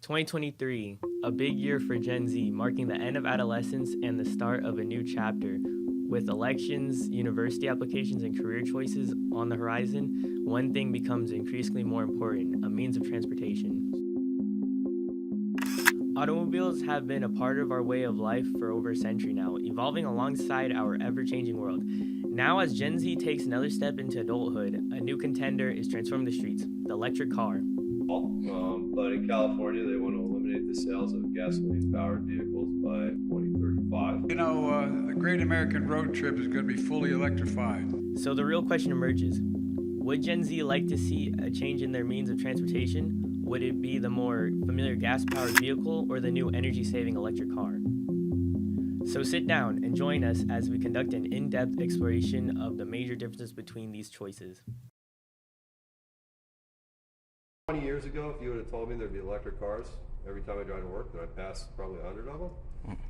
2023, a big year for Gen Z, marking the end of adolescence and the start of a new chapter. With elections, university applications, and career choices on the horizon, one thing becomes increasingly more important: a means of transportation. Automobiles have been a part of our way of life for over a century now, evolving alongside our ever-changing world. Now, as Gen Z takes another step into adulthood, a new contender is transforming the streets: the electric car. But in California, they want to eliminate the sales of gasoline-powered vehicles by 2035. The Great American Road Trip is going to be fully electrified. So the real question emerges: would Gen Z like to see a change in their means of transportation? Would it be the more familiar gas-powered vehicle or the new energy-saving electric car? So sit down and join us as we conduct an in-depth exploration of the major differences between these choices. 20 years ago, if you would have told me there'd be electric cars every time I drive to work, that I'd pass probably 100 of them,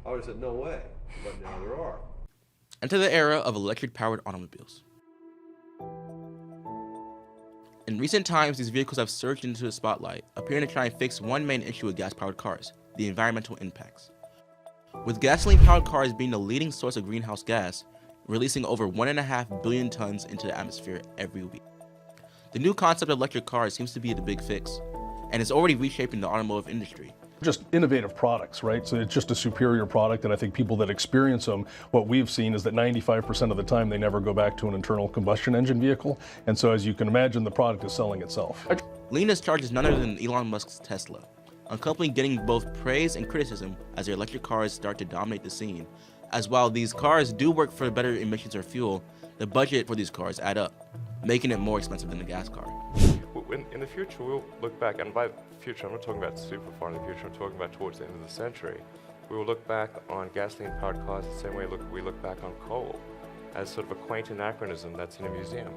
I would have said, no way. But now there are. Enter the era of electric-powered automobiles. In recent times, these vehicles have surged into the spotlight, appearing to try and fix one main issue with gas-powered cars: the environmental impacts. With gasoline-powered cars being the leading source of greenhouse gas, releasing over 1.5 billion tons into the atmosphere every week. The new concept of electric cars seems to be the big fix, and it's already reshaping the automotive industry. Just innovative products, right? So it's just a superior product, and I think people that experience them, what we've seen is that 95% of the time they never go back to an internal combustion engine vehicle, and so as you can imagine, the product is selling itself. Leading this charge is none other than Elon Musk's Tesla, a company getting both praise and criticism as their electric cars start to dominate the scene. As while these cars do work for better emissions or fuel, the budget for these cars add up, making it more expensive than the gas car. In the future, we'll look back, and by future, I'm not talking about super far in the future, I'm talking about towards the end of the century. We will look back on gasoline-powered cars the same way we look back on coal, as sort of a quaint anachronism that's in a museum.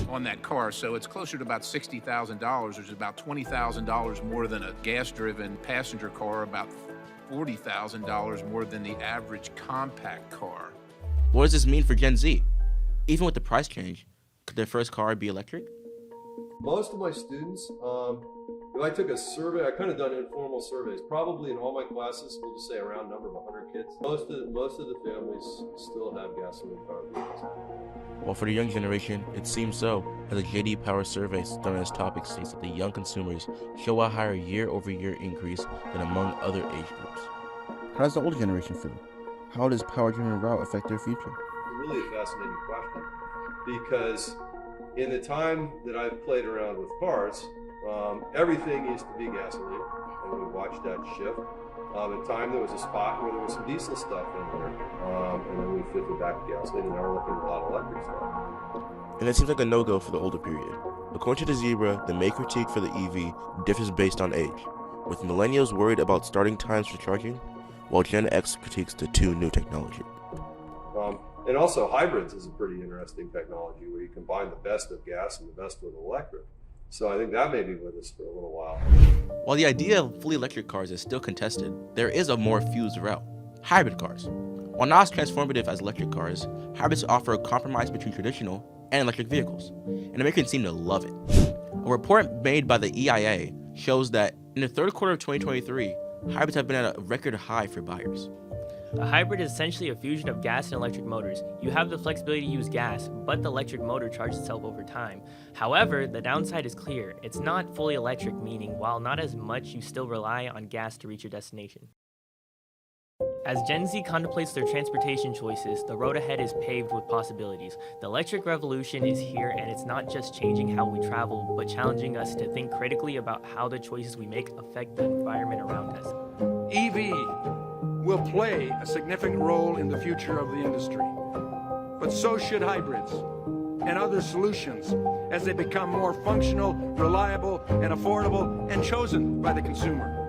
On that car, so it's closer to about $60,000, which is about $20,000 more than a gas-driven passenger car, about $40,000 more than the average compact car. What does this mean for Gen Z? Even with the price change, could their first car be electric? Most of my students, if I took a survey, I kind of done informal surveys, probably in all my classes, we'll just say a round number of 100 kids. Most of the families still have gasoline-powered vehicles. Well, for the young generation, it seems so, as a JD Power survey done on this topic states that the young consumers show a higher year-over-year increase than among other age groups. How does the older generation feel? How does power-driven route affect their future? It's really a fascinating question, because in the time that I've played around with cars, everything used to be gasoline, and we watched that shift. In time, there was a spot where there was some diesel stuff in there, and then we shifted back to gasoline, and now we're looking at a lot of electric stuff. And it seems like a no-go for the older period. According to the Zebra, the May critique for the EV differs based on age, with millennials worried about starting times for charging, while Gen X critiques the two new technology. And also, hybrids is a pretty interesting technology where you combine the best of gas and the best with electric. So I think that may be with us for a little while. While the idea of fully electric cars is still contested, there is a more fused route: hybrid cars. While not as transformative as electric cars, hybrids offer a compromise between traditional and electric vehicles, and Americans seem to love it. A report made by the EIA shows that in the third quarter of 2023, hybrids have been at a record high for buyers. A hybrid is essentially a fusion of gas and electric motors. You have the flexibility to use gas, but the electric motor charges itself over time. However, the downside is clear. It's not fully electric, meaning while not as much, you still rely on gas to reach your destination. As Gen Z contemplates their transportation choices, the road ahead is paved with possibilities. The electric revolution is here, and it's not just changing how we travel, but challenging us to think critically about how the choices we make affect the environment around us. EV will play a significant role in the future of the industry, but so should hybrids and other solutions as they become more functional, reliable, and affordable, and chosen by the consumer.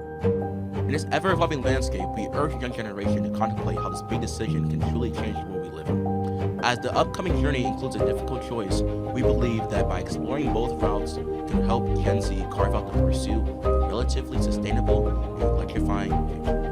In this ever-evolving landscape, we urge the young generation to contemplate how this big decision can truly change the world we live in. As the upcoming journey includes a difficult choice, we believe that by exploring both routes can help Gen Z carve out the pursuit of a relatively sustainable and electrifying future.